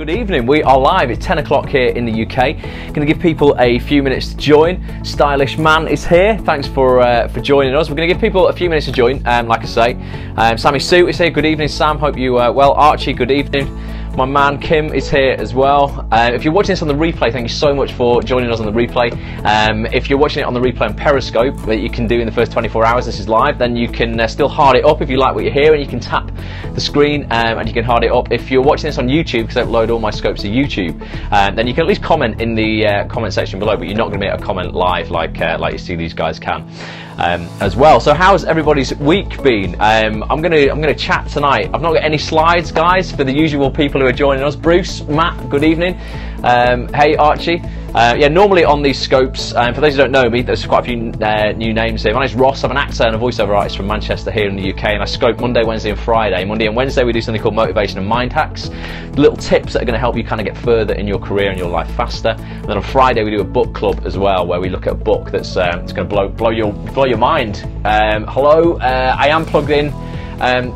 Good evening, we are live at 10 o'clock here in the UK. Going to give people a few minutes to join. Stylish Man is here, thanks for joining us. We're going to give people a few minutes to join, like I say. Sammy Sue is here, good evening Sam, hope you are well. Archie, good evening. My man Kim is here as well. If you're watching this on the replay, thank you so much for joining us on the replay. If you're watching it on the replay on Periscope, that you can do in the first 24 hours, this is live, then you can still hard it up if you like what you hear, and you can tap the screen and you can hard it up. If you're watching this on YouTube, because I upload all my scopes to YouTube, then you can at least comment in the comment section below, but you're not going to be able to comment live like you see these guys can. As well. So how's everybody's week been? I'm gonna chat tonight. I've not got any slides, guys, for the usual people who are joining us. Bruce, Matt, good evening. Hey Archie. Yeah, normally on these scopes, for those who don't know me, there's quite a few new names here. My name's Ross, I'm an actor and a voiceover artist from Manchester here in the UK, and I scope Monday, Wednesday and Friday. Monday and Wednesday we do something called motivation and mind hacks, little tips that are going to help you kind of get further in your career and your life faster. And then on Friday we do a book club as well, where we look at a book that's it's going to blow your mind. Hello, I am plugged in.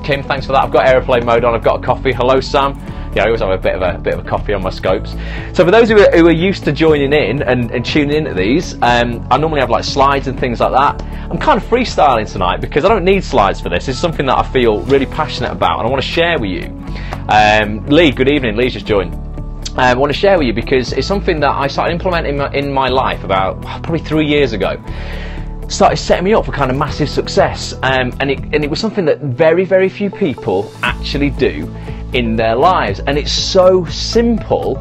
Kim, thanks for that. I've got airplane mode on, I've got a coffee. Hello Sam. Yeah, I always have a bit of a coffee on my scopes. So for those who are used to joining in and tuning into these, I normally have like slides and things like that. I'm kind of freestyling tonight because I don't need slides for this. It's something that I feel really passionate about and I want to share with you. Lee, good evening. Lee's just joined. I want to share with you because it's something that I started implementing in my life about probably 3 years ago. Started setting me up for kind of massive success, and it was something that very few people actually do in their lives, and it's so simple,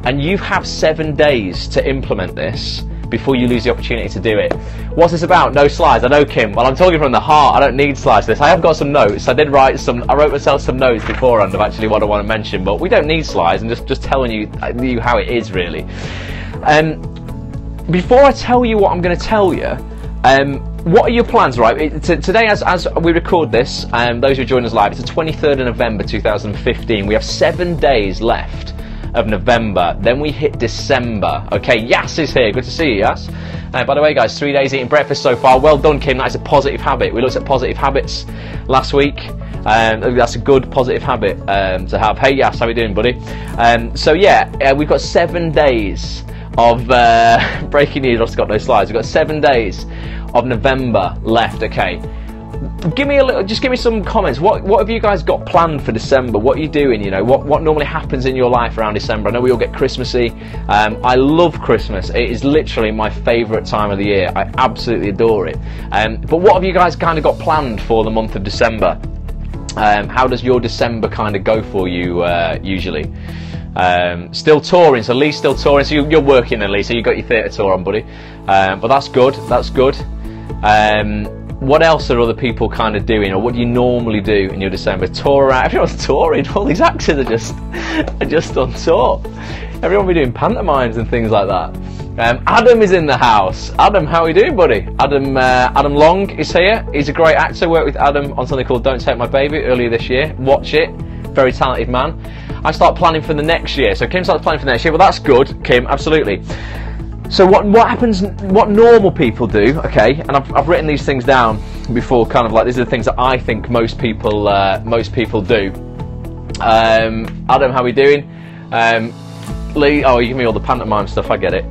and you have 7 days to implement this before you lose the opportunity to do it. What's this about? No slides. I know, Kim. Well, I'm talking from the heart. I don't need slides for this. I have got some notes. I wrote myself some notes beforehand of actually what I want to mention, but we don't need slides. I'm just telling you how it is really. Before I tell you what I'm going to tell you, what are your plans, right? Today, as we record this, those who join us live, it's the 23rd of November 2015. We have 7 days left of November, then we hit December. Okay, Yas is here, good to see you, Yas. By the way, guys, 3 days eating breakfast so far. Well done, Kim, that is a positive habit. We looked at positive habits last week. That's a good positive habit to have. Hey, Yas, how are you doing, buddy? So yeah, we've got 7 days of breaking news. I've got no slides. We've got 7 days of November left. Okay, just give me some comments. What have you guys got planned for December? What are you doing? You know, what normally happens in your life around December? I know we all get Christmassy. I love Christmas. It is literally my favourite time of the year. I absolutely adore it. But what have you guys kind of got planned for the month of December? How does your December kind of go for you usually? Still touring, so Lee's still touring, so you're working then, Lee, so you got your theatre tour on, buddy. But that's good, that's good. What else are other people kind of doing, or what do you normally do in your December? Tour around, everyone's touring, all these actors are just on tour. Everyone will be doing pantomimes and things like that. Adam is in the house. Adam, how are you doing, buddy? Adam Long is here. He's a great actor. Worked with Adam on something called Don't Take My Baby earlier this year. Watch it. Very talented man. I start planning for the next year. So Kim starts planning for the next year. Well, that's good, Kim, absolutely. So what happens, what normal people do, okay, and I've written these things down before, kind of like, these are the things that I think most people do. Adam, how are we doing? Lee, oh, you give me all the pantomime stuff, I get it.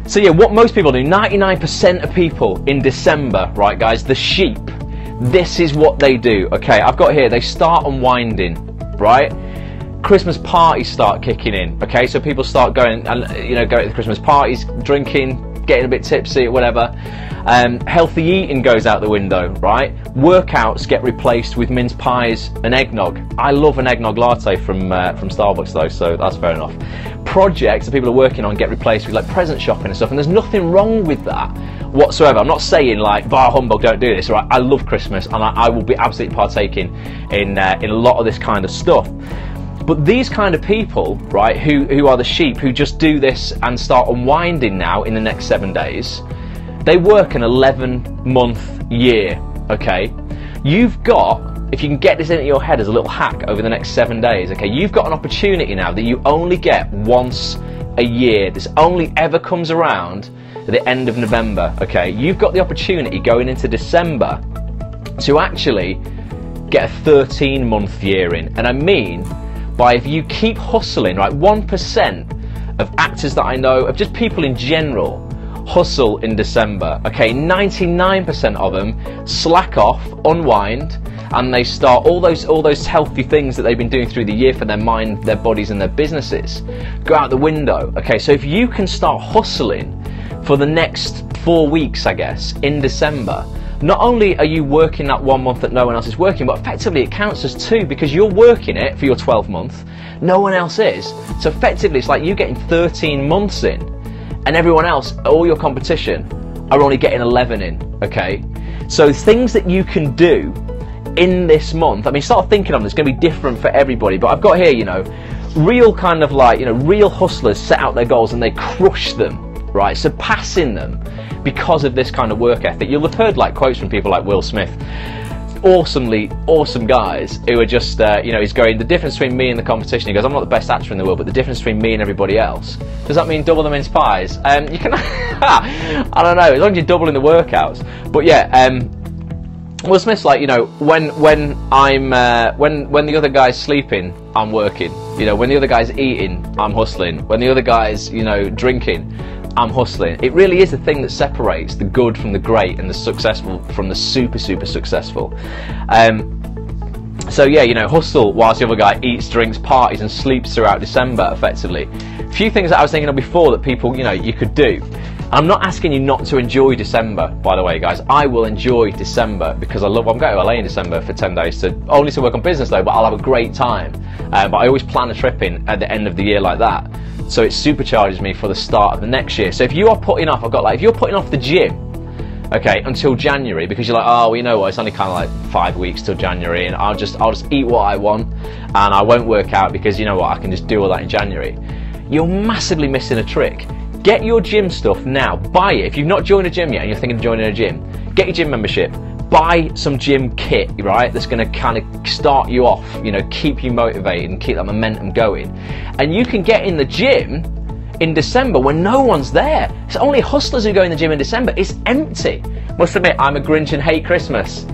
So yeah, what most people do, 99% of people in December, right guys, the sheep, this is what they do, okay, I've got here, they start unwinding, right? Christmas parties start kicking in, okay, so people start going and going to the Christmas parties, drinking, getting a bit tipsy, whatever. Healthy eating goes out the window, right? Workouts get replaced with mince pies and eggnog. I love an eggnog latte from Starbucks though, so that's fair enough. Projects that people are working on get replaced with like present shopping and stuff, and there's nothing wrong with that whatsoever. I'm not saying like bar humbug, don't do this, right? I love Christmas and I will be absolutely partaking in a lot of this kind of stuff. But these kind of people, right, who are the sheep, who just do this and start unwinding now in the next 7 days, they work an 11-month year, okay? You've got, if you can get this into your head as a little hack over the next 7 days, okay, you've got an opportunity now that you only get once a year. This only ever comes around at the end of November, okay? You've got the opportunity going into December to actually get a 13-month year in. And I mean, by, if you keep hustling, right, 1% of actors that I know, of just people in general, hustle in December. Okay, 99% of them slack off, unwind, and they start all those healthy things that they've been doing through the year for their mind, their bodies, and their businesses go out the window. Okay, so if you can start hustling for the next 4 weeks, I guess, in December, not only are you working that 1 month that no one else is working, but effectively it counts as 2, because you're working it for your 12th month, no one else is. So effectively it's like you getting 13 months in, and everyone else, all your competition, are only getting 11 in, okay? So things that you can do in this month, I mean, start thinking of them, it's going to be different for everybody, but I've got here, you know, real kind of like, you know, real hustlers set out their goals and they crush them, right, surpassing them because of this kind of work ethic. You'll have heard like quotes from people like Will Smith, awesomely awesome guys who are just, you know, he's going, the difference between me and the competition, he goes, I'm not the best actor in the world, but the difference between me and everybody else, does that mean double the mince pies? You can, I don't know, as long as you're doubling the workouts. But yeah, Will Smith's like, you know, when the other guy's sleeping, I'm working. You know, when the other guy's eating, I'm hustling. When the other guy's, you know, drinking, I'm hustling. It really is the thing that separates the good from the great and the successful from the super, super successful. So yeah, you know, hustle whilst the other guy eats, drinks, parties and sleeps throughout December, effectively. A few things that I was thinking of before that people, you know, you could do. I'm not asking you not to enjoy December, by the way, guys. I will enjoy December because I'm going to LA in December for 10 days, only to work on business though, but I'll have a great time. But I always plan a trip in at the end of the year like that. So it supercharges me for the start of the next year. So if you are putting off, if you're putting off the gym, okay, until January, because you're like, oh, well, you know what, it's only kind of like 5 weeks till January, and I'll just eat what I want, and I won't work out because you know what, I can just do all that in January. You're massively missing a trick. Get your gym stuff now. Buy it. If you've not joined a gym yet and you're thinking of joining a gym, get your gym membership. Buy some gym kit, right? That's going to kind of start you off, you know, keep you motivated and keep that momentum going. And you can get in the gym in December when no one's there. It's only hustlers who go in the gym in December. It's empty. Must admit, I'm a Grinch and hate Christmas.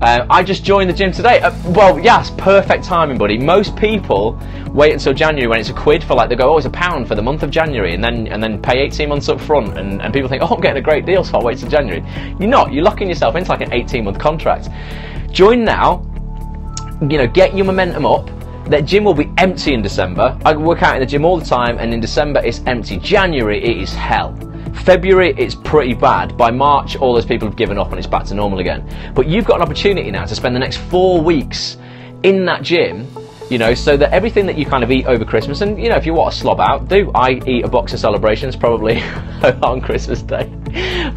I just joined the gym today. Well, yes, perfect timing, buddy. Most people wait until January when it's £1 for, like, they go, oh, it's £1 for the month of January, and then pay 18 months up front, and people think, oh, I'm getting a great deal, so I'll wait till January. You're not. You're locking yourself into like an 18-month contract. Join now. You know, get your momentum up. That gym will be empty in December. I work out in the gym all the time, and in December it's empty. January, it is hell. February, it's pretty bad. By March, all those people have given up and it's back to normal again. But you've got an opportunity now to spend the next 4 weeks in that gym, you know, so that everything that you kind of eat over Christmas, and, you know, if you want to slob out, I eat a box of Celebrations, probably on Christmas Day,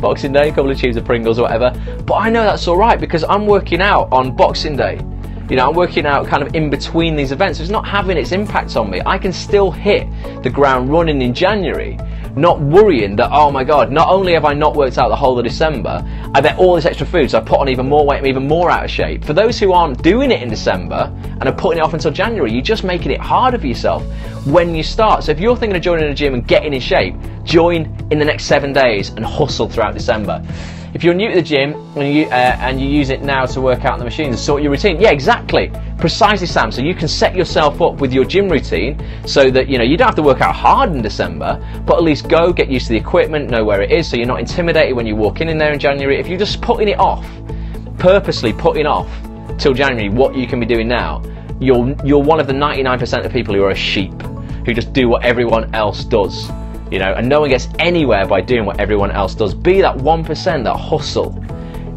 Boxing Day, a couple of tubes of Pringles or whatever. But I know that's all right because I'm working out on Boxing Day. You know, I'm working out kind of in between these events. It's not having its impact on me. I can still hit the ground running in January, not worrying that, oh my God, not only have I not worked out the whole of December, I bet all this extra food, so I put on even more weight, I'm even more out of shape. For those who aren't doing it in December and are putting it off until January, you're just making it harder for yourself when you start. So if you're thinking of joining a gym and getting in shape, join in the next 7 days and hustle throughout December. If you're new to the gym and you use it now to work out on the machines and sort your routine, yeah, exactly, precisely, Sam. So you can set yourself up with your gym routine so that, you know, you don't have to work out hard in December, but at least go, get used to the equipment, know where it is, so you're not intimidated when you walk in there in January. If you're just putting it off, purposely putting off till January what you can be doing now, you're one of the 99% of people who are a sheep, who just do what everyone else does. You know, and no one gets anywhere by doing what everyone else does. Be that 1% that hustle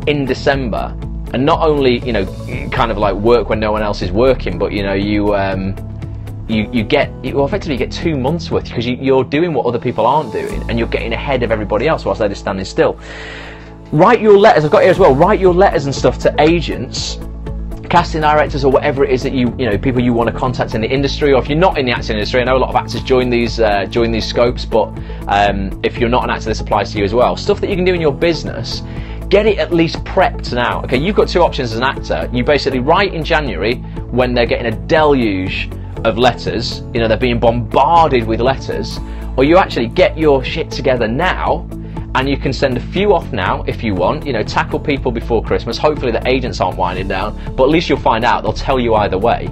in December, and not only, you know, kind of like work when no one else is working, but, you know, you effectively get 2 months worth because you're doing what other people aren't doing, and you're getting ahead of everybody else whilst they're just standing still. Write your letters. I've got here as well. Write your letters and stuff to agents, casting directors, or whatever it is that you know, people you want to contact in the industry. Or if you're not in the acting industry, I know a lot of actors join these scopes, but if you're not an actor, this applies to you as well. Stuff that you can do in your business, get it at least prepped now. Okay, you've got two options as an actor. You basically write in January when they're getting a deluge of letters, you know, they're being bombarded with letters, or you actually get your shit together now and you can send a few off now if you want, you know, tackle people before Christmas. Hopefully the agents aren't winding down, but at least you'll find out, they'll tell you either way.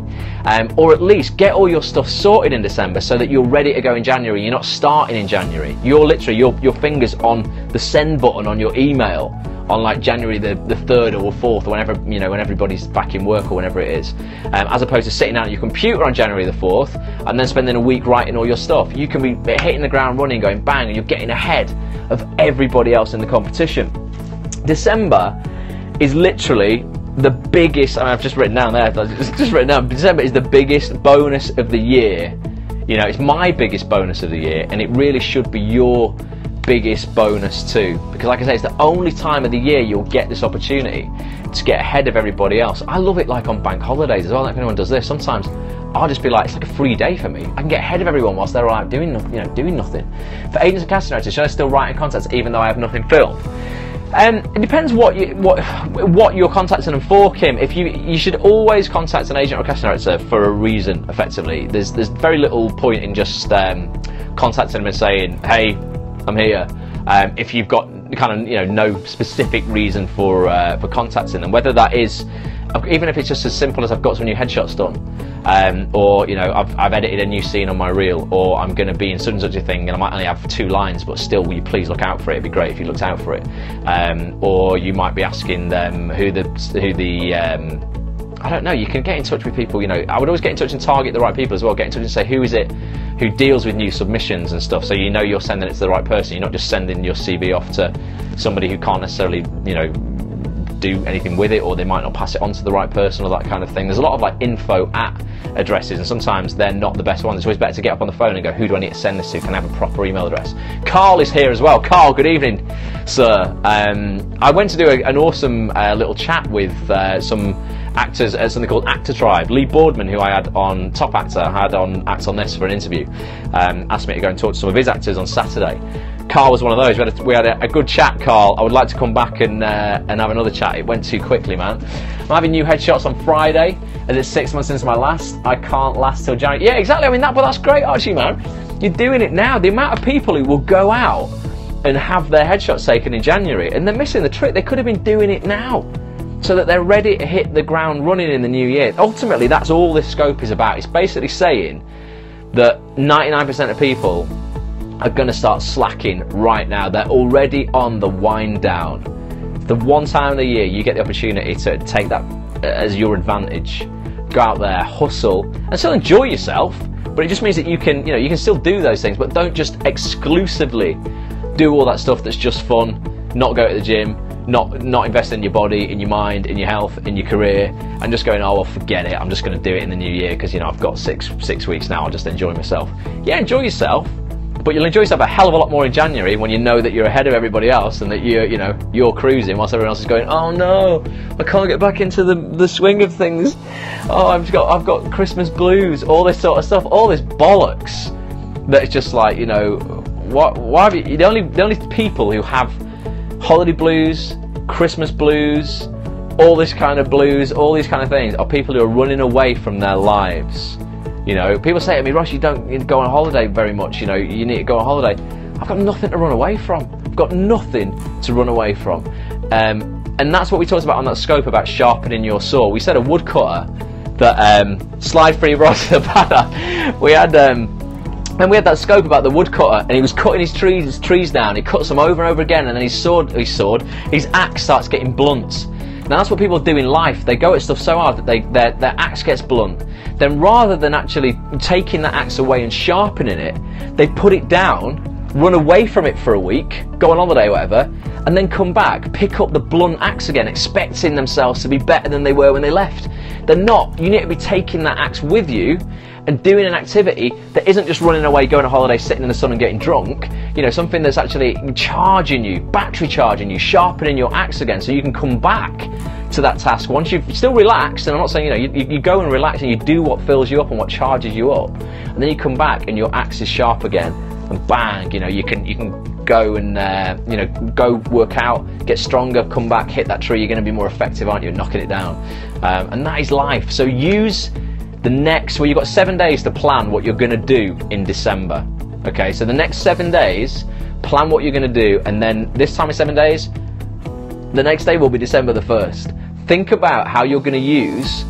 Or at least get all your stuff sorted in December so that you're ready to go in January. You're not starting in January. You're literally, your fingers on the send button on your email on like January the 3rd or 4th, or whenever, you know, when everybody's back in work or whenever it is, as opposed to sitting down at your computer on January the 4th and then spending a week writing all your stuff. You can be hitting the ground running, going bang, and you're getting ahead of everybody else in the competition. December is literally the biggest, I've just written down there, December is the biggest bonus of the year. You know, it's my biggest bonus of the year, and it really should be your biggest bonus too, because like I say, it's the only time of the year you'll get this opportunity to get ahead of everybody else. I love it like on bank holidays as well. Like if anyone does this, sometimes I'll just be like, it's like a free day for me. I can get ahead of everyone whilst they're all out doing nothing. For agents and casting directors, should I still write in contacts even though I have nothing filmed? It depends what you're contacting them for, Kim. If you should always contact an agent or casting director for a reason. Effectively, there's very little point in just contacting them and saying, hey, I'm here, if you've got kind of, you know, no specific reason for contacting them, whether that is, even if it's just as simple as I've got some new headshots done, or, you know, I've edited a new scene on my reel, or I'm going to be in such and such a thing and I might only have 2 lines, but still, will you please look out for it? It'd be great if you looked out for it. Or you might be asking them who the I don't know, you can get in touch with people, you know, I would always get in touch and target the right people as well, get in touch and say, who is it who deals with new submissions and stuff, so you know you're sending it to the right person, you're not just sending your CV off to somebody who can't necessarily, you know, do anything with it, or they might not pass it on to the right person or that kind of thing. There's a lot of like info at addresses, and sometimes they're not the best ones. It's always better to get up on the phone and go, who do I need to send this to? Can I have a proper email address? Carl is here as well. Carl, good evening, sir. I went to do an awesome little chat with some actors at something called Actor Tribe. Lee Boardman, who I had on Top Actor, had on Act on This for an interview, asked me to go and talk to some of his actors on Saturday. Carl was one of those. We had a good chat, Carl. I would like to come back and have another chat. It went too quickly, man. I'm having new headshots on Friday, as it's 6 months since my last. I can't last till January. Yeah, exactly. I mean, but that's great, Archie, man. You're doing it now. The amount of people who will go out and have their headshots taken in January, and they're missing the trick. They could have been doing it now, so that they're ready to hit the ground running in the new year. Ultimately, that's all this scope is about. It's basically saying that 99% of people are going to start slacking right now. They're already on the wind down. The one time of the year you get the opportunity to take that as your advantage, go out there, hustle, and still enjoy yourself. But it just means that you can, you can still do those things, but don't just exclusively do all that stuff that's just fun. Not go to the gym, not invest in your body, in your mind, in your health, in your career, and just going, oh well, forget it, I'm just going to do it in the new year because, I've got six weeks now, I'll just enjoy myself. Yeah, enjoy yourself, but you'll enjoy yourself a hell of a lot more in January when you know that you're ahead of everybody else and that you're cruising whilst everyone else is going, oh no, I can't get back into the swing of things. Oh, I've got Christmas blues, all this sort of stuff, all this bollocks. That it's just like, why have you? The only people who have holiday blues, Christmas blues, all this kind of blues, all these kind of things are people who are running away from their lives. People say to me, Ross, you don't go on holiday very much, you need to go on holiday. I've got nothing to run away from. I've got nothing to run away from. And that's what we talked about on that scope about sharpening your saw. We said a woodcutter that, slide free Ross the banner. We had that scope about the woodcutter, and he was cutting his trees down. He cuts them over and over again, and then his axe starts getting blunt. Now that's what people do in life. They go at stuff so hard that their axe gets blunt. Then rather than actually taking that axe away and sharpening it, they put it down, run away from it for a week, go on holiday or whatever, and then come back, pick up the blunt axe again, expecting themselves to be better than they were when they left. They're not. You need to be taking that axe with you and doing an activity that isn't just running away, going on holiday, sitting in the sun and getting drunk. Something that's actually charging you, battery charging you, sharpening your axe again, so you can come back to that task once you've still relaxed. And I'm not saying, you go and relax and you do what fills you up and what charges you up, and then you come back and your axe is sharp again, and bang, you can go and go work out, get stronger, come back, hit that tree. You're going to be more effective, aren't you, knocking it down? And that is life. So use you've got 7 days to plan what you're going to do in December. Okay, so the next 7 days, plan what you're going to do, and then this time in 7 days, the next day will be December the 1st. Think about how you're going to use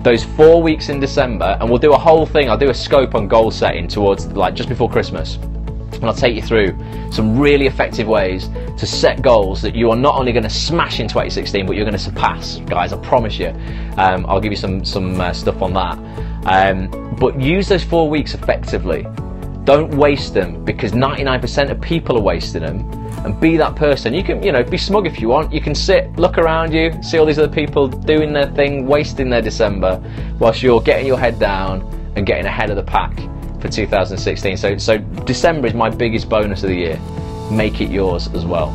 those 4 weeks in December, and we'll do a whole thing. I'll do a scope on goal setting towards like just before Christmas, and I'll take you through some really effective ways to set goals that you are not only going to smash in 2016, but you're going to surpass, guys. I promise you. I'll give you some stuff on that. But use those 4 weeks effectively. Don't waste them, because 99% of people are wasting them. And be that person. You can, be smug if you want. You can sit, look around you, see all these other people doing their thing, wasting their December, whilst you're getting your head down and getting ahead of the pack for 2016. So December is my biggest bonus of the year. Make it yours as well.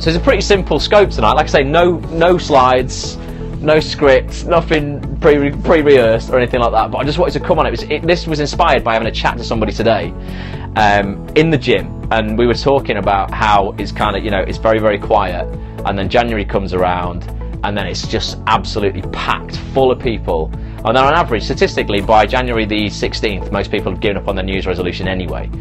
So it's a pretty simple scope tonight. Like I say, no slides, no script, nothing pre-rehearsed or anything like that. But I just wanted to come on. This was inspired by having a chat to somebody today in the gym. And we were talking about how it's kind of, it's very, very quiet. And then January comes around, and then it's just absolutely packed full of people. And then on average, statistically, by January the 16th, most people have given up on their New Year's resolution anyway.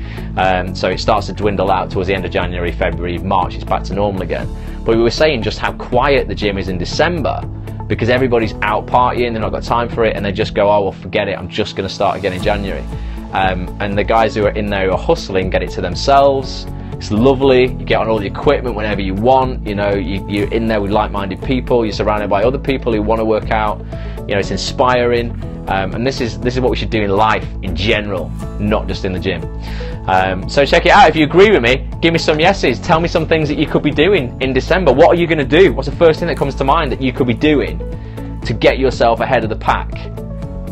So it starts to dwindle out towards the end of January, February, March, it's back to normal again. But we were saying just how quiet the gym is in December, because everybody's out partying, they've not got time for it, and they just go, oh, well, forget it, I'm just going to start again in January. And the guys who are in there who are hustling get it to themselves. It's lovely. You get on all the equipment whenever you want. You're in there with like-minded people. You're surrounded by other people who want to work out. It's inspiring. And this is what we should do in life in general, not just in the gym. So check it out. If you agree with me, give me some yeses. Tell me some things that you could be doing in December. What are you going to do? What's the first thing that comes to mind that you could be doing to get yourself ahead of the pack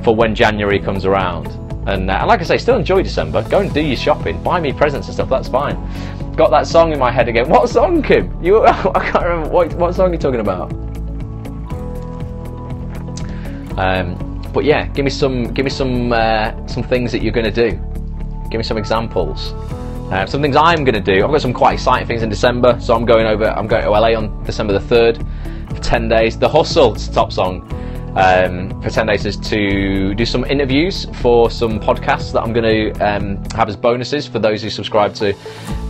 for when January comes around? And like I say, still enjoy December. Go and do your shopping. Buy me presents and stuff. That's fine. Got that song in my head again. What song, Kim? I can't remember what song you're talking about. But yeah, give me some things that you're going to do. Give me some examples. Some things I'm going to do. I've got some quite exciting things in December. So I'm going to LA on December the 3rd for 10 days. The Hustle, it's the top song. For 10 days is to do some interviews for some podcasts that I'm going to have as bonuses for those who subscribe to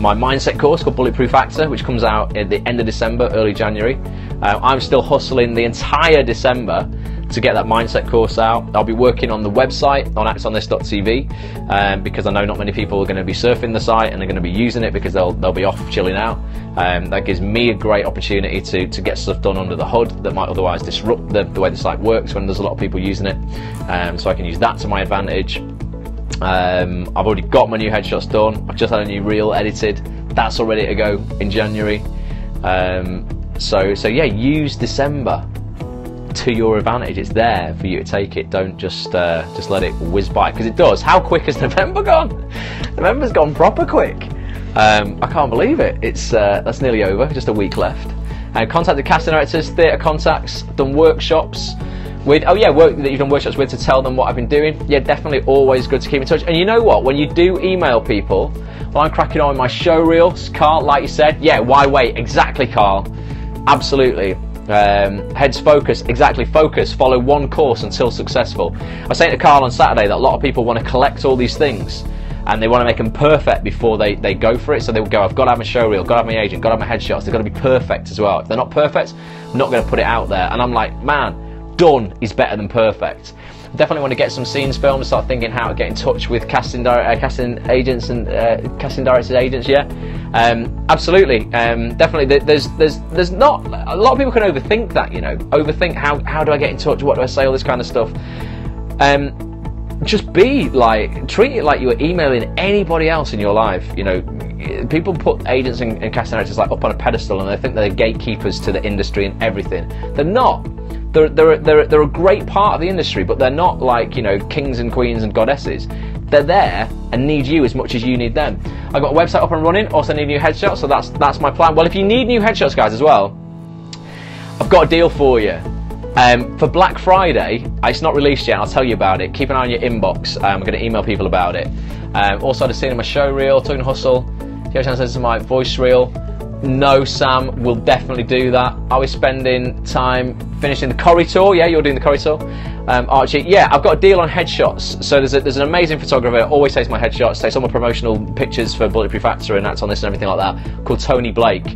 my mindset course called Bulletproof Actor, which comes out at the end of December, early January. I'm still hustling the entire December to get that mindset course out. I'll be working on the website on actsonthis.tv because I know not many people are going to be surfing the site and they're going to be using it because they'll be off chilling out. That gives me a great opportunity to get stuff done under the hood that might otherwise disrupt the way the site works when there's a lot of people using it. So I can use that to my advantage. I've already got my new headshots done. I've just had a new reel edited. That's all ready to go in January. So yeah, use December to your advantage. It's there for you to take it. Don't just let it whiz by, because it does. How quick has November gone? November's gone proper quick. I can't believe it. It's that's nearly over. Just a week left. Contacted casting directors, theatre contacts, done workshops with. Oh yeah, work that you've done workshops with to tell them what I've been doing. Yeah, definitely always good to keep in touch. And you know what? When you do email people, well, I'm cracking on with my show reels, Carl. Like you said, yeah. Why wait? Exactly, Carl. Absolutely. Heads focus, exactly, focus, follow one course until successful. I was saying to Carl on Saturday that a lot of people want to collect all these things and they want to make them perfect before they go for it. So they will go, I've got to have my show reel, got to have my agent, got to have my headshots, they've got to be perfect as well. If they're not perfect, I'm not going to put it out there. And I'm like, man, done is better than perfect. Definitely want to get some scenes filmed, start thinking how to get in touch with casting agents and casting directors' agents. Yeah, absolutely. Definitely. There's not a lot of people can overthink that. Overthink how do I get in touch? What do I say? All this kind of stuff. Just treat it like you were emailing anybody else in your life. People put agents and casting directors up on a pedestal, and they think they're gatekeepers to the industry and everything. They're not. They're a great part of the industry, but they're not like kings and queens and goddesses. They're there and need you as much as you need them. I've got a website up and running. Also need new headshots, so that's my plan. Well, if you need new headshots, guys, as well, I've got a deal for you. For Black Friday, it's not released yet. I'll tell you about it. Keep an eye on your inbox. I'm going to email people about it. Also, I had a scene in my show reel, Talking Hustle. If you have a chance to listen to my voice reel, no, Sam, we'll definitely do that. I was spending time finishing the Corrie tour. Yeah, you're doing the Corrie tour. Archie, yeah, I've got a deal on headshots. So there's an amazing photographer, always takes my headshots, takes all my promotional pictures for Bulletproof Actor and acts on this and everything like that, called Tony Blake.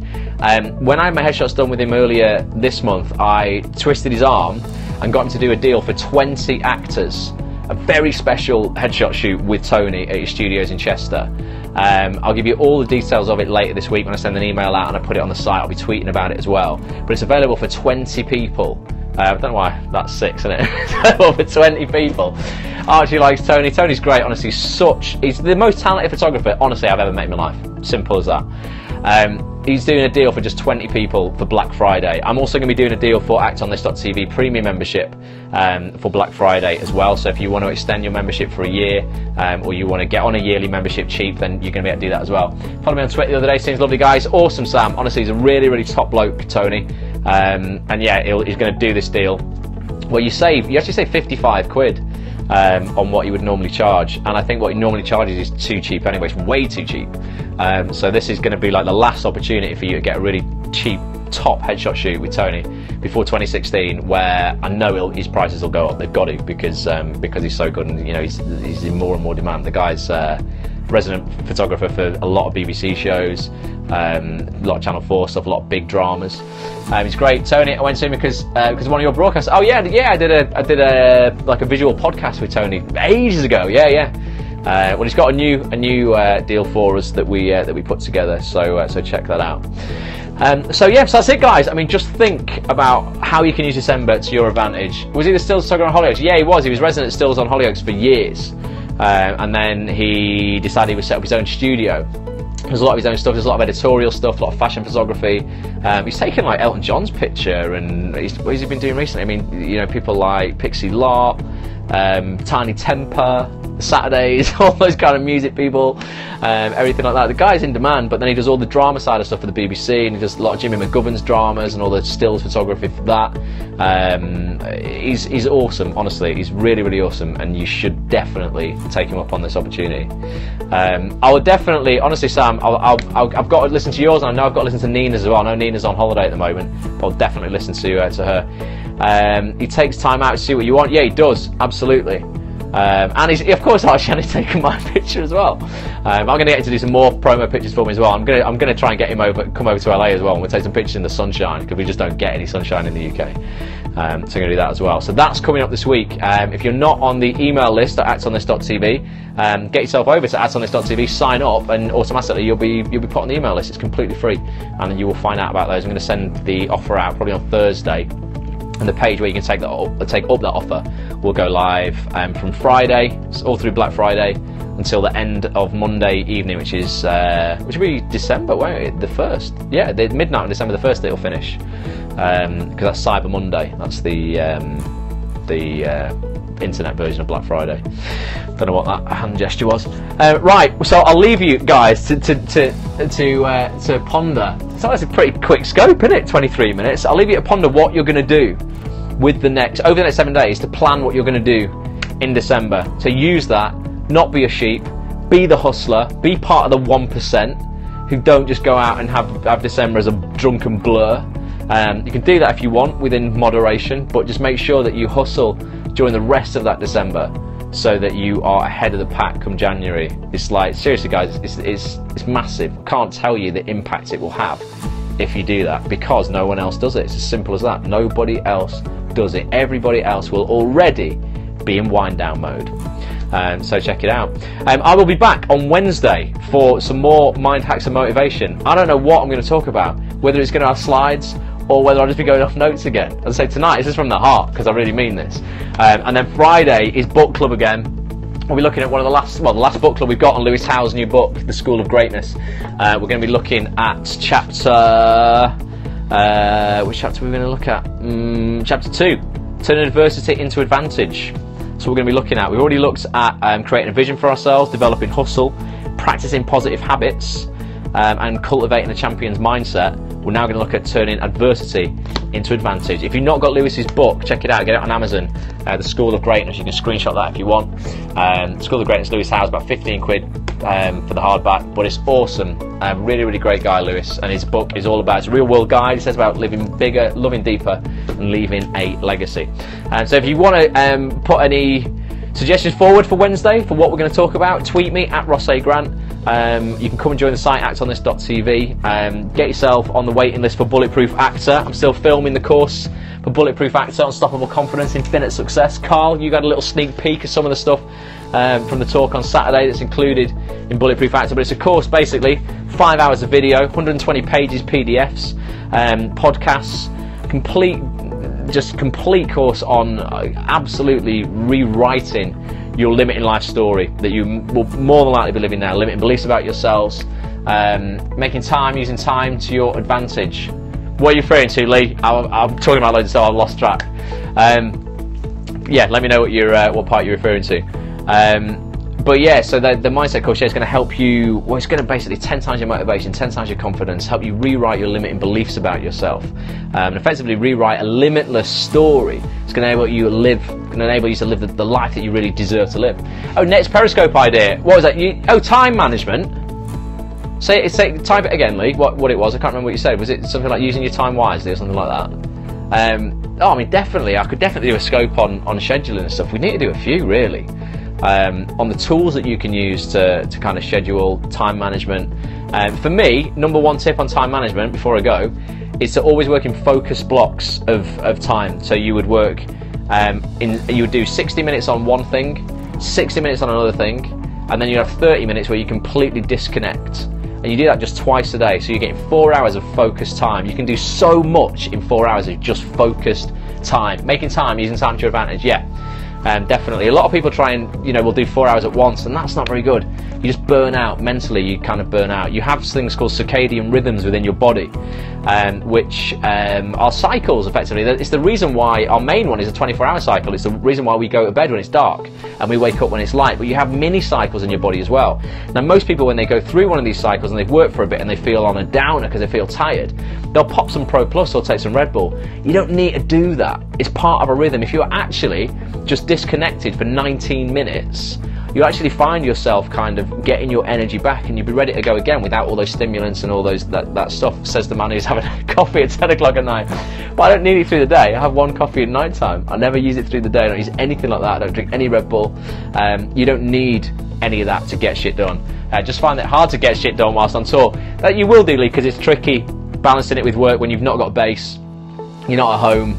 When I had my headshots done with him earlier this month, I twisted his arm and got him to do a deal for 20 actors. A very special headshot shoot with Tony at his studios in Chester. I'll give you all the details of it later this week when I send an email out and I put it on the site. I'll be tweeting about it as well. But it's available for 20 people. I don't know why that's 6, isn't it? For 20 people. Archie likes Tony. Tony's great, honestly. He's the most talented photographer, honestly, I've ever met in my life. Simple as that. He's doing a deal for just 20 people for Black Friday. I'm also going to be doing a deal for actonthis.tv premium membership for Black Friday as well. So if you want to extend your membership for a year, or you want to get on a yearly membership cheap, then you're going to be able to do that as well. Followed me on Twitter the other day. Seems lovely, guys. Awesome, Sam. Honestly, he's a really, really top bloke, Tony. And yeah, he's going to do this deal. Well, you actually save 55 quid on what you would normally charge, and I think what he normally charges is too cheap anyway. It's way too cheap. So this is going to be like the last opportunity for you to get a really cheap top headshot shoot with Tony before 2016, where I know his prices will go up. They've got to, because he's so good, and you know, he's in more and more demand. The guy's resident photographer for a lot of BBC shows, a lot of Channel 4 stuff, a lot of big dramas. He's great. Tony, I went to him because of one of your broadcasts. Oh yeah, I did a like a visual podcast with Tony ages ago. Yeah. Well, he's got a new deal for us that we put together. So check that out. So that's it, guys. I mean, just think about how you can use December to your advantage. Was he the Stills photographer on Hollyoaks? Yeah, he was. He was resident at Stills on Hollyoaks for years. And then he decided he would set up his own studio. There's a lot of his own stuff. There's a lot of editorial stuff, a lot of fashion photography. He's taken like Elton John's picture, and what has he been doing recently? I mean, you know, people like Pixie Lott, Tiny Temper, the Saturdays, all those kind of music people, everything like that. The guy's in demand, but then he does all the drama side of stuff for the BBC, and he does a lot of Jimmy McGovern's dramas and all the stills photography for that. He's awesome, honestly. He's really, really awesome, and you should definitely take him up on this opportunity. I would definitely, honestly, Sam, I've got to listen to yours, and I know I've got to listen to Nina's as well. I know Nina's on holiday at the moment, but I'll definitely listen to her. He takes time out to see what you want. Yeah, he does, absolutely. And he's, of course, Archie's taken my picture as well. I'm going to get him to do some more promo pictures for me as well. I'm going to try and get him come over to LA as well, and we'll take some pictures in the sunshine, because we just don't get any sunshine in the UK. So I'm going to do that as well. So that's coming up this week. If you're not on the email list at actonthis.tv, get yourself over to actonthis.tv, sign up, and automatically you'll be put on the email list. It's completely free, and you will find out about those. I'm going to send the offer out probably on Thursday. And the page where you can take up that offer will go live from Friday, all through Black Friday, until the end of Monday evening, which will be December, won't it? The 1st. Yeah, the midnight on December the 1st it'll finish, because that's Cyber Monday. That's the internet version of Black Friday. Don't know what that hand gesture was. Right, so I'll leave you guys to ponder. So that's a pretty quick scope, isn't it? 23 minutes. I'll leave you to ponder what you're going to do over the next 7 days, to plan what you're going to do in December. To use that, not be a sheep, be the hustler, be part of the 1% who don't just go out and have December as a drunken blur. You can do that if you want, within moderation, but just make sure that you hustle during the rest of that December, so that you are ahead of the pack come January. It's like, seriously guys, it's massive. Can't tell you the impact it will have if you do that, because no one else does it. It's as simple as that. Nobody else does it. Everybody else will already be in wind down mode. So check it out. I will be back on Wednesday for some more mind hacks and motivation. I don't know what I'm going to talk about, whether it's going to have slides or whether I'll just be going off notes again. As I say, tonight, this is from the heart, because I really mean this. And then Friday is book club again. We'll be looking at the last book club we've got on Lewis Howe's new book, The School of Greatness. We're going to be looking at chapter... which chapter are we going to look at? Chapter 2, Turning Adversity into Advantage. So we're going to be looking at, we've already looked at creating a vision for ourselves, developing hustle, practicing positive habits, and cultivating a champion's mindset. We're now going to look at turning adversity into advantage. If you've not got Lewis's book, check it out. Get it on Amazon. The School of Greatness. You can screenshot that if you want. The School of Greatness, Lewis Howe's, about 15 quid. for the hardback, but it's awesome. Really, really great guy, Lewis, and his book is all about, it's a real world guide. He says about living bigger, loving deeper, and leaving a legacy. So if you want to put any suggestions forward for Wednesday for what we're going to talk about, tweet me at Ross A. Grant. You can come and join the site, actonthis.tv. Get yourself on the waiting list for Bulletproof Actor. I'm still filming the course for Bulletproof Actor, Unstoppable Confidence, Infinite Success. Carl, you got a little sneak peek of some of the stuff from the talk on Saturday that's included in Bulletproof Actor, but it's a course basically, 5 hours of video, 120 pages PDFs, podcasts, complete course on absolutely rewriting your limiting life story that you will more than likely be living now, limiting beliefs about yourselves, making time, using time to your advantage. What are you referring to, Lee? I'm talking about loads of stuff, I've lost track. Yeah, let me know what part you're referring to. But yeah, so the mindset course is going to help you, well, it's going to basically 10 times your motivation, 10 times your confidence, help you rewrite your limiting beliefs about yourself, and effectively rewrite a limitless story. It's going to enable you to live the life that you really deserve to live. Oh, next Periscope idea. What was that? Time management. Type it again, Lee. What it was? I can't remember what you said. Was it something like using your time wisely or something like that? I mean, definitely. I could definitely do a scope on scheduling and stuff. We need to do a few, really. On the tools that you can use to kind of schedule time management. For me, number one tip on time management before I go is to always work in focused blocks of time. So you would work you would do 60 minutes on one thing, 60 minutes on another thing, and then you have 30 minutes where you completely disconnect. And you do that just twice a day, so you're getting 4 hours of focused time. You can do so much in 4 hours of just focused time. Making time, using time to your advantage, yeah. Definitely. A lot of people try and, will do 4 hours at once, and that's not very good. You just burn out mentally. You kind of burn out. You have things called circadian rhythms within your body, which are cycles, effectively. It's the reason why our main one is a 24-hour cycle. It's the reason why we go to bed when it's dark and we wake up when it's light. But you have mini cycles in your body as well. Now, most people, when they go through one of these cycles and they've worked for a bit and they feel on a downer because they feel tired, they'll pop some Pro Plus or take some Red Bull. You don't need to do that. It's part of a rhythm. If you're actually just disconnected for 19 minutes, you actually find yourself kind of getting your energy back, and you'll be ready to go again without all those stimulants and all that stuff, says the man who's having a coffee at 10 o'clock at night. But I don't need it through the day. I have one coffee at night time. I never use it through the day. I don't use anything like that. I don't drink any Red Bull. You don't need any of that to get shit done. Just find it hard to get shit done whilst on tour. That you will do, Lee, because it's tricky balancing it with work when you've not got a base, you're not at home.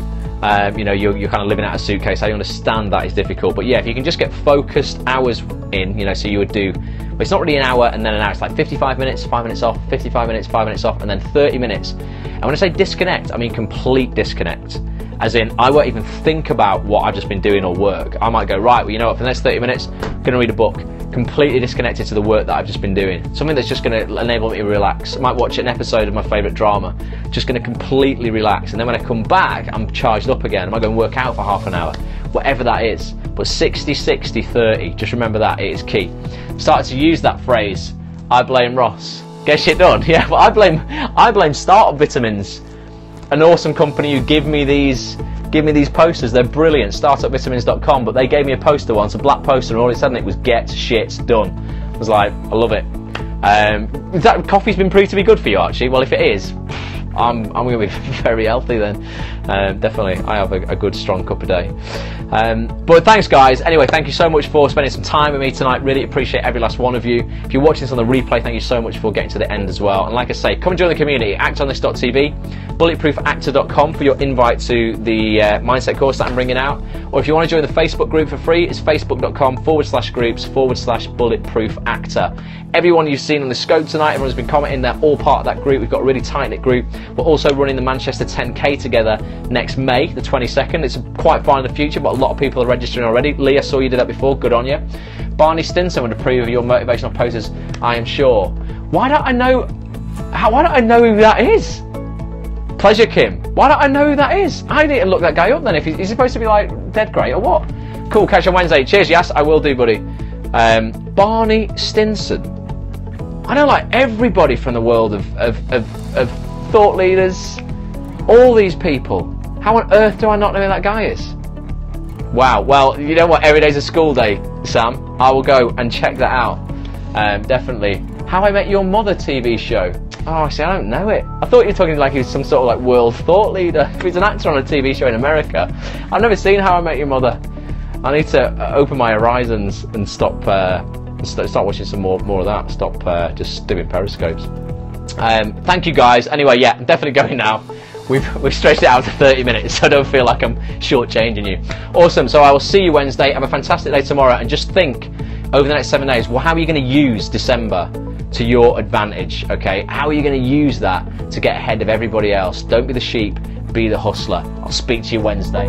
You're kind of living out of a suitcase. I understand that is difficult, but yeah, if you can just get focused hours in, so you would do, well, it's not really an hour and then an hour, it's like 55 minutes, 5 minutes off, 55 minutes, 5 minutes off, and then 30 minutes. And when I say disconnect, I mean complete disconnect. As in, I won't even think about what I've just been doing or work. I might go, right, well, you know what, for the next 30 minutes, I'm going to read a book. Completely disconnected to the work that I've just been doing. Something that's just going to enable me to relax. I might watch an episode of my favourite drama. Just going to completely relax. And then when I come back, I'm charged up again. I might go and work out for half an hour. Whatever that is. But 60, 60, 30. Just remember that. It is key. Started to use that phrase. I blame Ross. Get shit done. Yeah, but I blame Startup Vitamins. An awesome company who give me these posters. They're brilliant, startupvitamins.com, but they gave me a poster once, a black poster, and all it said on it was get shit done. I was like, I love it. That coffee's been proved to be good for you, actually. Well, if it is, I'm going to be very healthy then. Definitely, I have a good strong cup a day. But thanks, guys. Anyway, thank you so much for spending some time with me tonight. Really appreciate every last one of you. If you're watching this on the replay, thank you so much for getting to the end as well. And like I say, come and join the community. actonthis.tv, bulletproofactor.com for your invite to the mindset course that I'm bringing out. Or if you want to join the Facebook group for free, it's facebook.com/groups/bulletproof actor. Everyone you've seen on the scope tonight, everyone's been commenting, they're all part of that group. We've got a really tight-knit group. We're also running the Manchester 10K together next May, the 22nd. It's quite far in the future, but a lot of people are registering already. Lee, I saw you did that before. Good on you. Barney Stinson would approve of your motivational posters, I am sure. Why don't I know who that is? Pleasure Kim. Why don't I know who that is? I need to look that guy up then. If he's supposed to be like dead great or what? Cool, catch you on Wednesday. Cheers, yes, I will do, buddy. Barney Stinson. I know like everybody from the world of thought leaders, all these people. How on earth do I not know who that guy is? Wow, well, you know what, every day's a school day, Sam. I will go and check that out. Definitely. How I Met Your Mother TV show. Oh, see, I don't know it. I thought you were talking like he was some sort of like world thought leader. If he's an actor on a TV show in America. I've never seen How I Met Your Mother. I need to open my horizons and stop watching some more of that. Stop just doing periscopes. Thank you guys. Anyway, yeah, I'm definitely going now. We've stretched it out to 30 minutes, so I don't feel like I'm shortchanging you. Awesome. So I will see you Wednesday. Have a fantastic day tomorrow, and just think over the next 7 days, well, how are you going to use December to your advantage? Okay, how are you going to use that to get ahead of everybody else? Don't be the sheep, be the hustler. I'll speak to you Wednesday.